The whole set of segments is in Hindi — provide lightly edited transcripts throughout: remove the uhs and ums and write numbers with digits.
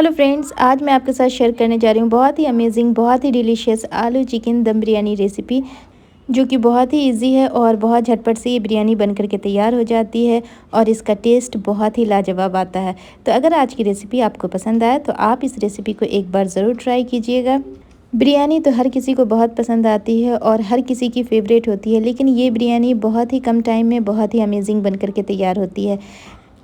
हेलो फ्रेंड्स, आज मैं आपके साथ शेयर करने जा रही हूँ बहुत ही अमेजिंग, बहुत ही डिलीशियस आलू चिकन दम बिरयानी रेसिपी, जो कि बहुत ही इजी है और बहुत झटपट से ये बिरयानी बन कर के तैयार हो जाती है और इसका टेस्ट बहुत ही लाजवाब आता है। तो अगर आज की रेसिपी आपको पसंद आए तो आप इस रेसिपी को एक बार ज़रूर ट्राई कीजिएगा। बिरयानी तो हर किसी को बहुत पसंद आती है और हर किसी की फेवरेट होती है, लेकिन ये बिरयानी बहुत ही कम टाइम में बहुत ही अमेजिंग बन कर के तैयार होती है।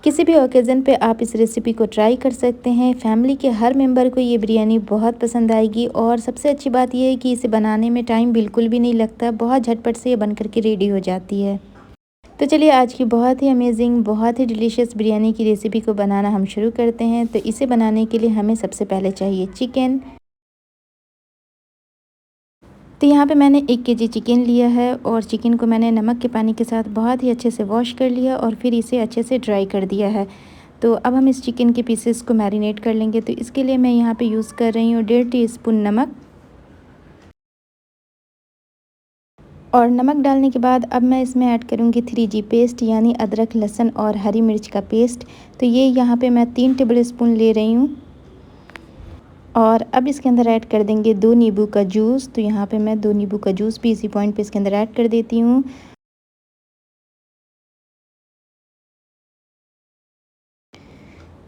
किसी भी ओकेज़न पे आप इस रेसिपी को ट्राई कर सकते हैं। फैमिली के हर मेंबर को ये बिरयानी बहुत पसंद आएगी और सबसे अच्छी बात ये है कि इसे बनाने में टाइम बिल्कुल भी नहीं लगता, बहुत झटपट से ये बन कर के रेडी हो जाती है। तो चलिए आज की बहुत ही अमेजिंग, बहुत ही डिलीशियस बिरयानी की रेसिपी को बनाना हम शुरू करते हैं। तो इसे बनाने के लिए हमें सबसे पहले चाहिए चिकन। तो यहाँ पे मैंने 1 केजी चिकन लिया है और चिकन को मैंने नमक के पानी के साथ बहुत ही अच्छे से वॉश कर लिया और फिर इसे अच्छे से ड्राई कर दिया है। तो अब हम इस चिकन के पीसेस को मैरिनेट कर लेंगे। तो इसके लिए मैं यहाँ पे यूज़ कर रही हूँ 1.5 टीस्पून नमक। और नमक डालने के बाद अब मैं इसमें ऐड करूँगी 3G पेस्ट, यानी अदरक, लहसुन और हरी मिर्च का पेस्ट। तो ये यहाँ पे मैं 3 टेबल स्पून ले रही हूँ। और अब इसके अंदर ऐड कर देंगे 2 नींबू का जूस। तो यहाँ पे मैं 2 नींबू का जूस भी इसी पॉइंट पे इसके अंदर ऐड कर देती हूँ।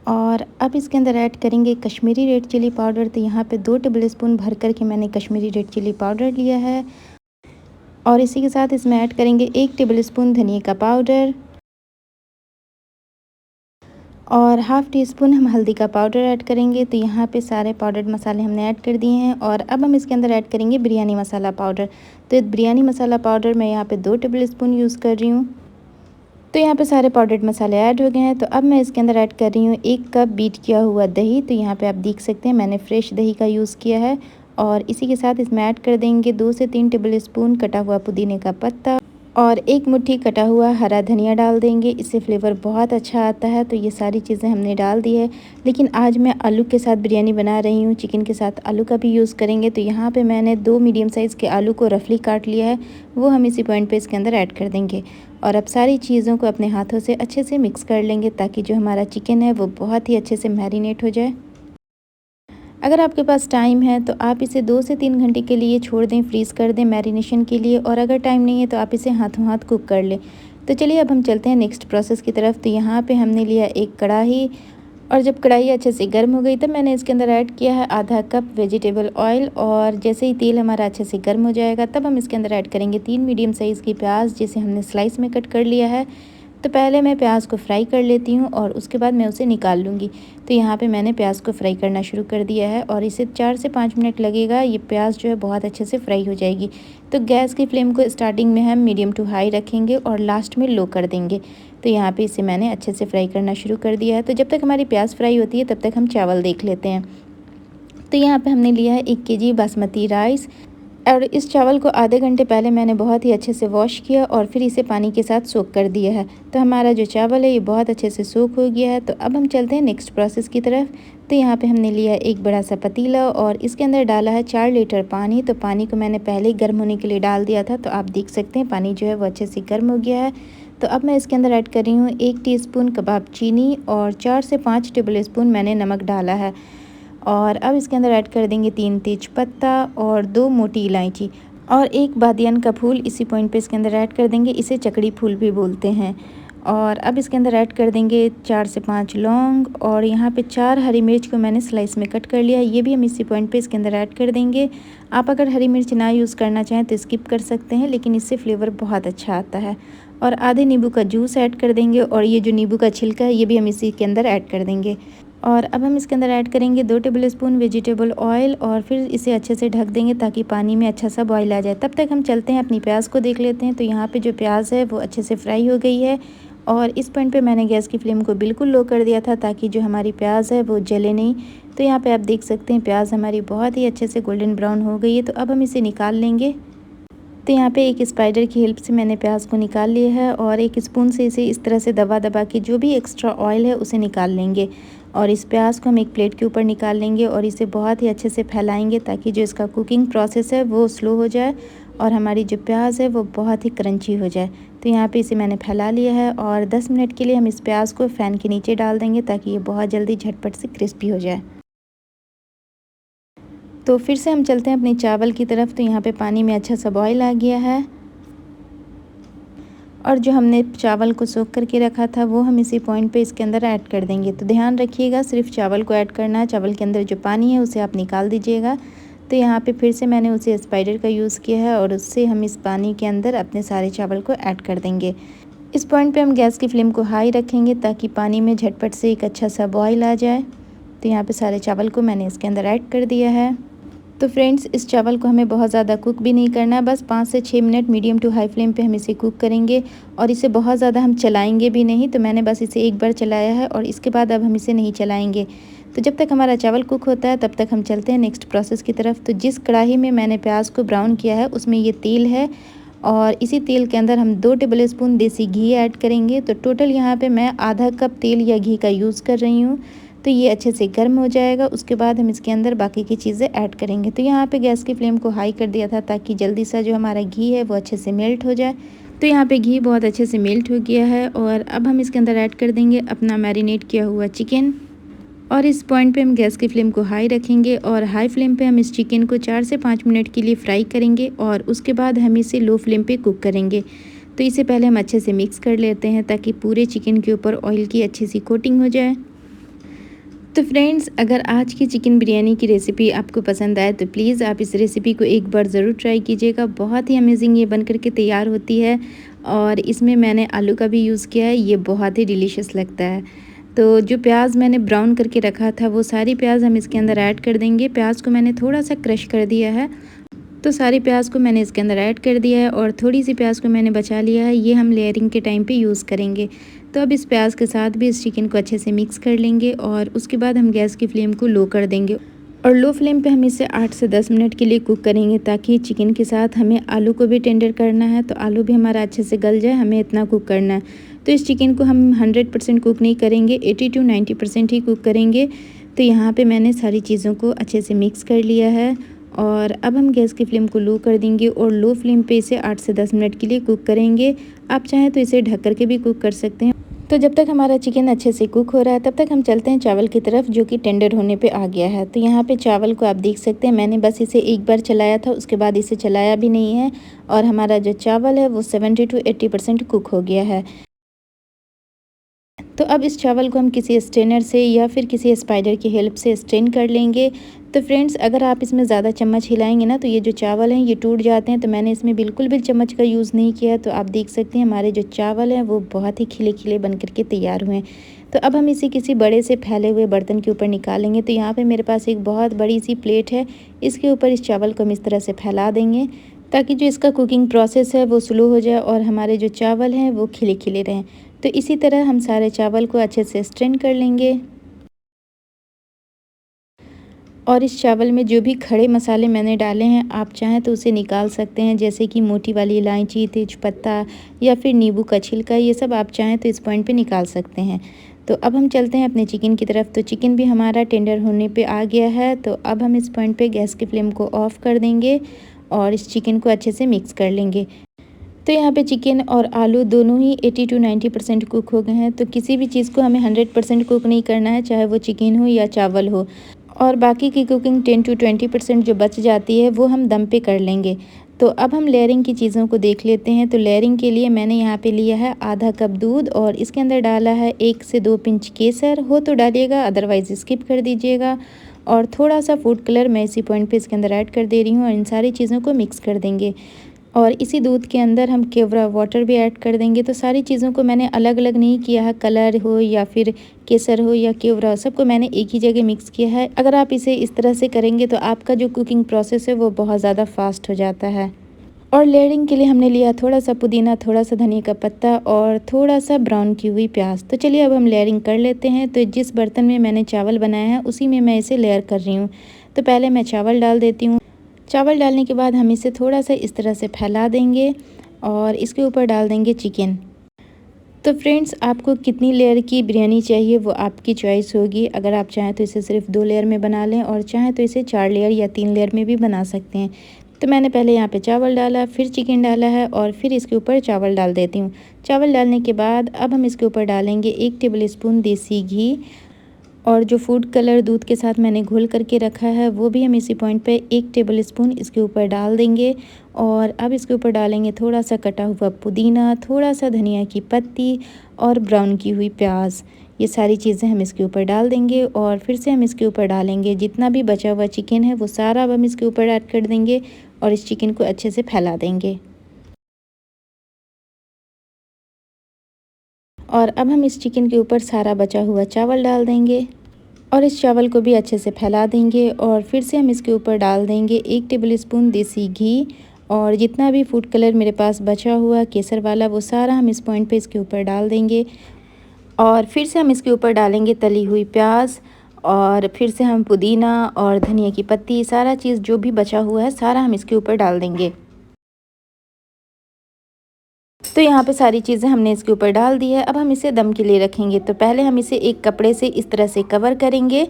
और अब इसके अंदर ऐड करेंगे कश्मीरी रेड चिली पाउडर। तो यहाँ पे 2 टेबल स्पून भर कर के मैंने कश्मीरी रेड चिली पाउडर लिया है। और इसी के साथ इसमें ऐड करेंगे 1 टेबल स्पून धनिया का पाउडर और हाफ़ टी स्पून हम हल्दी का पाउडर ऐड करेंगे। तो यहाँ पे सारे पाउडर्ड मसाले हमने ऐड कर दिए हैं। और अब हम इसके अंदर ऐड करेंगे बिरयानी मसाला पाउडर। तो बिरयानी मसाला पाउडर मैं यहाँ पे 2 टेबल स्पून यूज़ कर रही हूँ। तो यहाँ पे सारे पाउडर्ड मसाले ऐड हो गए हैं। तो अब मैं इसके अंदर ऐड कर रही हूँ 1 कप बीट किया हुआ दही। तो यहाँ पे आप देख सकते हैं मैंने फ्रेश दही का यूज़ किया है। और इसी के साथ इसमें ऐड कर देंगे 2 से 3 टेबल स्पून कटा हुआ पुदीने का पत्ता और 1 मुट्ठी कटा हुआ हरा धनिया डाल देंगे। इससे फ्लेवर बहुत अच्छा आता है। तो ये सारी चीज़ें हमने डाल दी है, लेकिन आज मैं आलू के साथ बिरयानी बना रही हूँ, चिकन के साथ आलू का भी यूज़ करेंगे। तो यहाँ पे मैंने 2 मीडियम साइज़ के आलू को रफली काट लिया है, वो हम इसी पॉइंट पे इसके अंदर ऐड कर देंगे। और अब सारी चीज़ों को अपने हाथों से अच्छे से मिक्स कर लेंगे ताकि जो हमारा चिकन है वो बहुत ही अच्छे से मैरिनेट हो जाए। अगर आपके पास टाइम है तो आप इसे 2 से 3 घंटे के लिए छोड़ दें, फ्रीज़ कर दें मैरिनेशन के लिए। और अगर टाइम नहीं है तो आप इसे हाथों हाथ कुक कर लें। तो चलिए अब हम चलते हैं नेक्स्ट प्रोसेस की तरफ। तो यहाँ पे हमने लिया एक कढ़ाई और जब कढ़ाई अच्छे से गर्म हो गई तब मैंने इसके अंदर ऐड किया है आधा कप वेजिटेबल ऑयल। और जैसे ही तेल हमारा अच्छे से गर्म हो जाएगा तब हम इसके अंदर ऐड करेंगे 3 मीडियम साइज़ की प्याज, जिसे हमने स्लाइस में कट कर लिया है। तो पहले मैं प्याज को फ्राई कर लेती हूँ और उसके बाद मैं उसे निकाल लूँगी। तो यहाँ पे मैंने प्याज को फ्राई करना शुरू कर दिया है और इसे 4 से 5 मिनट लगेगा। ये प्याज जो है बहुत अच्छे से फ्राई हो जाएगी। तो गैस की फ्लेम को स्टार्टिंग में हम मीडियम टू हाई रखेंगे और लास्ट में लो कर देंगे। तो यहाँ पे इसे मैंने अच्छे से फ्राई करना शुरू कर दिया है। तो जब तक हमारी प्याज फ्राई होती है तब तक हम चावल देख लेते हैं। तो यहाँ पे हमने लिया है 1 केजी बासमती राइस और इस चावल को आधे घंटे पहले मैंने बहुत ही अच्छे से वॉश किया और फिर इसे पानी के साथ सोख कर दिया है। तो हमारा जो चावल है ये बहुत अच्छे से सोख हो गया है। तो अब हम चलते हैं नेक्स्ट प्रोसेस की तरफ। तो यहाँ पे हमने लिया एक बड़ा सा पतीला और इसके अंदर डाला है 4 लीटर पानी। तो पानी को मैंने पहले ही गर्म होने के लिए डाल दिया था। तो आप देख सकते हैं पानी जो है वो अच्छे से गर्म हो गया है। तो अब मैं इसके अंदर ऐड कर रही हूँ 1 टीस्पून कबाब चीनी और 4 से 5 टेबल स्पून मैंने नमक डाला है। और अब इसके अंदर ऐड कर देंगे 3 तेज पत्ता और 2 मोटी इलायची और 1 बादियान का फूल इसी पॉइंट पे इसके अंदर ऐड कर देंगे। इसे चकड़ी फूल भी बोलते हैं। और अब इसके अंदर ऐड कर देंगे 4 से 5 लौंग और यहाँ पे 4 हरी मिर्च को मैंने स्लाइस में कट कर लिया। ये भी हम इसी पॉइंट पे इसके अंदर ऐड कर देंगे। आप अगर हरी मिर्च ना यूज़ करना चाहें तो स्किप कर सकते हैं, लेकिन इससे फ्लेवर बहुत अच्छा आता है। और आधे नींबू का जूस ऐड कर देंगे और ये जो नींबू का छिलका है ये भी हम इसी के अंदर ऐड कर देंगे। और अब हम इसके अंदर ऐड करेंगे 2 टेबल स्पून वेजिटेबल ऑयल और फिर इसे अच्छे से ढक देंगे ताकि पानी में अच्छा सा बॉईल आ जाए। तब तक हम चलते हैं अपनी प्याज को देख लेते हैं। तो यहाँ पे जो प्याज है वो अच्छे से फ्राई हो गई है और इस पॉइंट पे मैंने गैस की फ्लेम को बिल्कुल लो कर दिया था ताकि जो हमारी प्याज है वो जले नहीं। तो यहाँ पे आप देख सकते हैं प्याज हमारी बहुत ही अच्छे से गोल्डन ब्राउन हो गई है। तो अब हम इसे निकाल लेंगे। तो यहाँ पे एक स्पाइडर की हेल्प से मैंने प्याज को निकाल लिया है और एक स्पून से इसे इस तरह से दबा दबा के जो भी एक्स्ट्रा ऑयल है उसे निकाल लेंगे। और इस प्याज को हम एक प्लेट के ऊपर निकाल लेंगे और इसे बहुत ही अच्छे से फैलाएंगे ताकि जो इसका कुकिंग प्रोसेस है वो स्लो हो जाए और हमारी जो प्याज है वो बहुत ही क्रंची हो जाए। तो यहाँ पे इसे मैंने फैला लिया है और 10 मिनट के लिए हम इस प्याज को फ़ैन के नीचे डाल देंगे ताकि ये बहुत जल्दी झटपट से क्रिस्पी हो जाए। तो फिर से हम चलते हैं अपने चावल की तरफ। तो यहाँ पे पानी में अच्छा सा बॉयल आ गया है और जो हमने चावल को सोख करके रखा था वो हम इसी पॉइंट पे इसके अंदर ऐड कर देंगे। तो ध्यान रखिएगा, सिर्फ चावल को ऐड करना है, चावल के अंदर जो पानी है उसे आप निकाल दीजिएगा। तो यहाँ पे फिर से मैंने उसे स्पाइडर का यूज़ किया है और उससे हम इस पानी के अंदर अपने सारे चावल को ऐड कर देंगे। इस पॉइंट पे हम गैस की फ्लेम को हाई रखेंगे ताकि पानी में झटपट से एक अच्छा सा बॉयल आ जाए। तो यहाँ पे सारे चावल को मैंने इसके अंदर ऐड कर दिया है। तो फ्रेंड्स, इस चावल को हमें बहुत ज़्यादा कुक भी नहीं करना है, बस 5 से 6 minute medium to high flame पे हम इसे कुक करेंगे और इसे बहुत ज़्यादा हम चलाएंगे भी नहीं। तो मैंने बस इसे एक बार चलाया है और इसके बाद अब हम इसे नहीं चलाएंगे। तो जब तक हमारा चावल कुक होता है तब तक हम चलते हैं नेक्स्ट प्रोसेस की तरफ। तो जिस कढ़ाई में मैंने प्याज को ब्राउन किया है उसमें ये तेल है और इसी तेल के अंदर हम 2 टेबल स्पून देसी घी ऐड करेंगे। तो टोटल यहाँ पे मैं आधा कप तेल या घी का यूज़ कर रही हूँ। तो ये अच्छे से गर्म हो जाएगा, उसके बाद हम इसके अंदर बाकी की चीज़ें ऐड करेंगे। तो यहाँ पे गैस की फ्लेम को हाई कर दिया था ताकि जल्दी सा जो हमारा घी है वो अच्छे से मेल्ट हो जाए। तो यहाँ पे घी बहुत अच्छे से मेल्ट हो गया है और अब हम इसके अंदर ऐड कर देंगे अपना मैरिनेट किया हुआ चिकन। और इस पॉइंट पे हम गैस की फ्लेम को हाई रखेंगे और हाई फ्लेम पे हम इस चिकन को 4 से 5 मिनट के लिए फ्राई करेंगे और उसके बाद हम इसे लो फ्लेम पे कुक करेंगे। तो इसे पहले हम अच्छे से मिक्स कर लेते हैं ताकि पूरे चिकन के ऊपर ऑयल की अच्छी सी कोटिंग हो जाए। तो फ्रेंड्स, अगर आज की चिकन बिरयानी की रेसिपी आपको पसंद आए तो प्लीज़ आप इस रेसिपी को एक बार ज़रूर ट्राई कीजिएगा। बहुत ही अमेजिंग ये बन करके तैयार होती है और इसमें मैंने आलू का भी यूज़ किया है, ये बहुत ही डिलीशियस लगता है। तो जो प्याज मैंने ब्राउन करके रखा था वो सारी प्याज हम इसके अंदर ऐड कर देंगे। प्याज को मैंने थोड़ा सा क्रश कर दिया है, तो सारी प्याज को मैंने इसके अंदर ऐड कर दिया है और थोड़ी सी प्याज को मैंने बचा लिया है, ये हम लेयरिंग के टाइम पे यूज़ करेंगे। तो अब इस प्याज के साथ भी इस चिकन को अच्छे से मिक्स कर लेंगे और उसके बाद हम गैस की फ्लेम को लो कर देंगे और लो फ्लेम पे हम इसे 8 से 10 मिनट के लिए कुक करेंगे ताकि चिकन के साथ हमें आलू को भी टेंडर करना है। तो आलू भी हमारा अच्छे से गल जाए, हमें इतना कुक करना है। तो इस चिकन को हम 100% कुक नहीं करेंगे, 80 to 90% ही कुक करेंगे। तो यहाँ पे मैंने सारी चीज़ों को अच्छे से मिक्स कर लिया है और अब हम गैस की फ्लेम को लो कर देंगे और लो फ्लेम पे इसे 8 से 10 मिनट के लिए कुक करेंगे। आप चाहें तो इसे ढक करके भी कुक कर सकते हैं। तो जब तक हमारा चिकन अच्छे से कुक हो रहा है तब तक हम चलते हैं चावल की तरफ जो कि टेंडर होने पे आ गया है। तो यहाँ पे चावल को आप देख सकते हैं, मैंने बस इसे एक बार चलाया था, उसके बाद इसे चलाया भी नहीं है और हमारा जो चावल है वो 70 to 80% कुक हो गया है। तो अब इस चावल को हम किसी स्ट्रेनर से या फिर किसी स्पाइडर की हेल्प से स्ट्रेन कर लेंगे। तो फ्रेंड्स, अगर आप इसमें ज़्यादा चम्मच हिलाएंगे ना तो ये जो चावल हैं ये टूट जाते हैं। तो मैंने इसमें बिल्कुल भी चम्मच का यूज़ नहीं किया। तो आप देख सकते हैं हमारे जो चावल हैं वो बहुत ही खिले खिले बन करके तैयार हुए हैं। तो अब हम इसे किसी बड़े से फैले हुए बर्तन के ऊपर निकालेंगे। तो यहाँ पर मेरे पास एक बहुत बड़ी सी प्लेट है, इसके ऊपर इस चावल को हम इस तरह से फैला देंगे ताकि जो इसका कुकिंग प्रोसेस है वो स्लो हो जाए और हमारे जो चावल हैं वो खिले खिले रहें। तो इसी तरह हम सारे चावल को अच्छे से स्ट्रेन कर लेंगे और इस चावल में जो भी खड़े मसाले मैंने डाले हैं आप चाहें तो उसे निकाल सकते हैं, जैसे कि मोटी वाली इलायची, तेजपत्ता या फिर नींबू का छिलका, ये सब आप चाहें तो इस पॉइंट पे निकाल सकते हैं। तो अब हम चलते हैं अपने चिकन की तरफ। तो चिकन भी हमारा टेंडर होने पे आ गया है। तो अब हम इस पॉइंट पे गैस की फ्लेम को ऑफ़ कर देंगे और इस चिकन को अच्छे से मिक्स कर लेंगे। तो यहाँ पे चिकन और आलू दोनों ही 80 to 90% कुक हो गए हैं। तो किसी भी चीज़ को हमें 100% कुक नहीं करना है, चाहे वो चिकन हो या चावल हो, और बाकी की कुकिंग 10 to 20% जो बच जाती है वो हम दम पे कर लेंगे। तो अब हम लेयरिंग की चीज़ों को देख लेते हैं। तो लेयरिंग के लिए मैंने यहाँ पे लिया है आधा कप दूध और इसके अंदर डाला है 1 से 2 पिंच केसर, हो तो डालिएगा, अदरवाइज़ स्किप कर दीजिएगा। और थोड़ा सा फूड कलर मैं इसी पॉइंट पे इसके अंदर ऐड कर दे रही हूँ और इन सारी चीज़ों को मिक्स कर देंगे। और इसी दूध के अंदर हम केवड़ा वाटर भी ऐड कर देंगे। तो सारी चीज़ों को मैंने अलग अलग नहीं किया है, कलर हो या फिर केसर हो या केवड़ा, सबको मैंने एक ही जगह मिक्स किया है। अगर आप इसे इस तरह से करेंगे तो आपका जो कुकिंग प्रोसेस है वो बहुत ज़्यादा फास्ट हो जाता है। और लेयरिंग के लिए हमने लिया थोड़ा सा पुदीना, थोड़ा सा धनिया का पत्ता और थोड़ा सा ब्राउन की हुई प्याज। तो चलिए अब हम लेयरिंग कर लेते हैं। तो जिस बर्तन में मैंने चावल बनाया है उसी में मैं इसे लेयर कर रही हूँ। तो पहले मैं चावल डाल देती हूँ। चावल डालने के बाद हम इसे थोड़ा सा इस तरह से फैला देंगे और इसके ऊपर डाल देंगे चिकन। तो फ्रेंड्स, आपको कितनी लेयर की बिरयानी चाहिए वो आपकी चॉइस होगी। अगर आप चाहें तो इसे सिर्फ 2 लेयर में बना लें और चाहें तो इसे 4 लेयर या 3 लेयर में भी बना सकते हैं। तो मैंने पहले यहाँ पे चावल डाला, फिर चिकन डाला है और फिर इसके ऊपर चावल डाल देती हूँ। चावल डालने के बाद अब हम इसके ऊपर डालेंगे 1 टेबल स्पून देसी घी और जो फूड कलर दूध के साथ मैंने घोल करके रखा है वो भी हम इसी पॉइंट पे 1 टेबल स्पून इसके ऊपर डाल देंगे। और अब इसके ऊपर डालेंगे थोड़ा सा कटा हुआ पुदीना, थोड़ा सा धनिया की पत्ती और ब्राउन की हुई प्याज। ये सारी चीज़ें हम इसके ऊपर डाल देंगे और फिर से हम इसके ऊपर डालेंगे जितना भी बचा हुआ चिकन है वो सारा अब हम इसके ऊपर ऐड कर देंगे और इस चिकन को अच्छे से फैला देंगे। और अब हम इस चिकन के ऊपर सारा बचा हुआ चावल डाल देंगे और इस चावल को भी अच्छे से फैला देंगे और फिर से हम इसके ऊपर डाल देंगे 1 टेबल स्पून देसी घी और जितना भी फूड कलर मेरे पास बचा हुआ केसर वाला वो सारा हम इस पॉइंट पे इसके ऊपर डाल देंगे। और फिर से हम इसके ऊपर डालेंगे तली हुई प्याज और फिर से हम पुदीना और धनिया की पत्ती, सारा चीज़ जो भी बचा हुआ है सारा हम इसके ऊपर डाल देंगे। तो यहाँ पे सारी चीज़ें हमने इसके ऊपर डाल दी है। अब हम इसे दम के लिए रखेंगे। तो पहले हम इसे एक कपड़े से इस तरह से कवर करेंगे।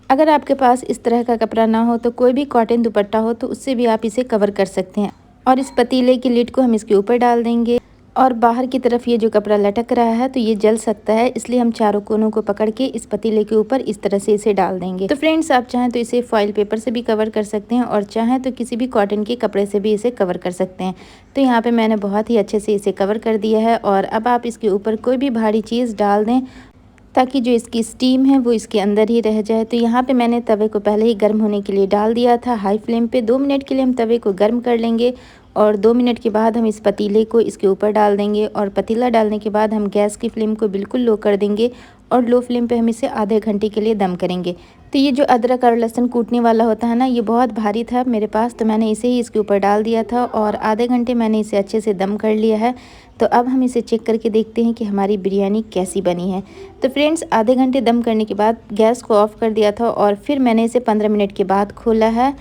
अगर आपके पास इस तरह का कपड़ा ना हो तो कोई भी कॉटन दुपट्टा हो तो उससे भी आप इसे कवर कर सकते हैं। और इस पतीले की लिड को हम इसके ऊपर डाल देंगे और बाहर की तरफ ये जो कपड़ा लटक रहा है तो ये जल सकता है, इसलिए हम चारों कोनों को पकड़ के इस पतीले के ऊपर इस तरह से इसे डाल देंगे। तो फ्रेंड्स, आप चाहें तो इसे फॉइल पेपर से भी कवर कर सकते हैं और चाहें तो किसी भी कॉटन के कपड़े से भी इसे कवर कर सकते हैं। तो यहाँ पे मैंने बहुत ही अच्छे से इसे कवर कर दिया है और अब आप इसके ऊपर कोई भी भारी चीज़ डाल दें ताकि जो इसकी स्टीम है वो इसके अंदर ही रह जाए। तो यहाँ पे मैंने तवे को पहले ही गर्म होने के लिए डाल दिया था हाई फ्लेम पे। 2 मिनट के लिए हम तवे को गर्म कर लेंगे और 2 मिनट के बाद हम इस पतीले को इसके ऊपर डाल देंगे और पतीला डालने के बाद हम गैस की फ्लेम को बिल्कुल लो कर देंगे और लो फ्लेम पे हम इसे आधे घंटे के लिए दम करेंगे। तो ये जो अदरक और लहसुन कूटने वाला होता है ना, ये बहुत भारी था मेरे पास, तो मैंने इसे ही इसके ऊपर डाल दिया था और आधे घंटे मैंने इसे अच्छे से दम कर लिया है। तो अब हम इसे चेक करके देखते हैं कि हमारी बिरयानी कैसी बनी है। तो फ्रेंड्स, आधे घंटे दम करने के बाद गैस को ऑफ़ कर दिया था और फिर मैंने इसे 15 मिनट के बाद खोला है।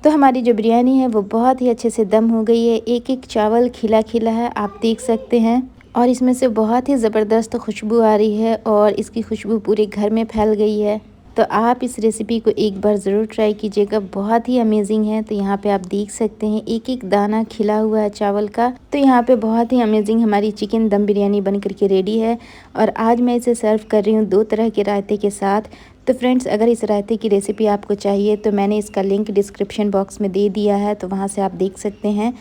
तो हमारी जो बिरयानी है वो बहुत ही अच्छे से दम हो गई है। एक एक चावल खिला खिला है, आप देख सकते हैं, और इसमें से बहुत ही ज़बरदस्त खुशबू आ रही है और इसकी खुशबू पूरे घर में फैल गई है। तो आप इस रेसिपी को एक बार ज़रूर ट्राई कीजिएगा, बहुत ही अमेजिंग है। तो यहाँ पे आप देख सकते हैं एक एक दाना खिला हुआ है चावल का। तो यहाँ पे बहुत ही अमेजिंग हमारी चिकन दम बिरयानी बन करके रेडी है और आज मैं इसे सर्व कर रही हूँ 2 तरह के रायते के साथ। तो फ्रेंड्स, अगर इस रायते की रेसिपी आपको चाहिए तो मैंने इसका लिंक डिस्क्रिप्शन बॉक्स में दे दिया है, तो वहाँ से आप देख सकते हैं।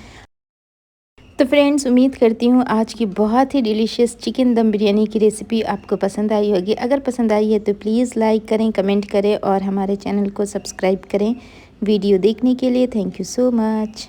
तो फ्रेंड्स, उम्मीद करती हूँ आज की बहुत ही डिलीशियस चिकन दम बिरयानी की रेसिपी आपको पसंद आई होगी। अगर पसंद आई है तो प्लीज़ लाइक करें, कमेंट करें और हमारे चैनल को सब्सक्राइब करें। वीडियो देखने के लिए थैंक यू सो मच।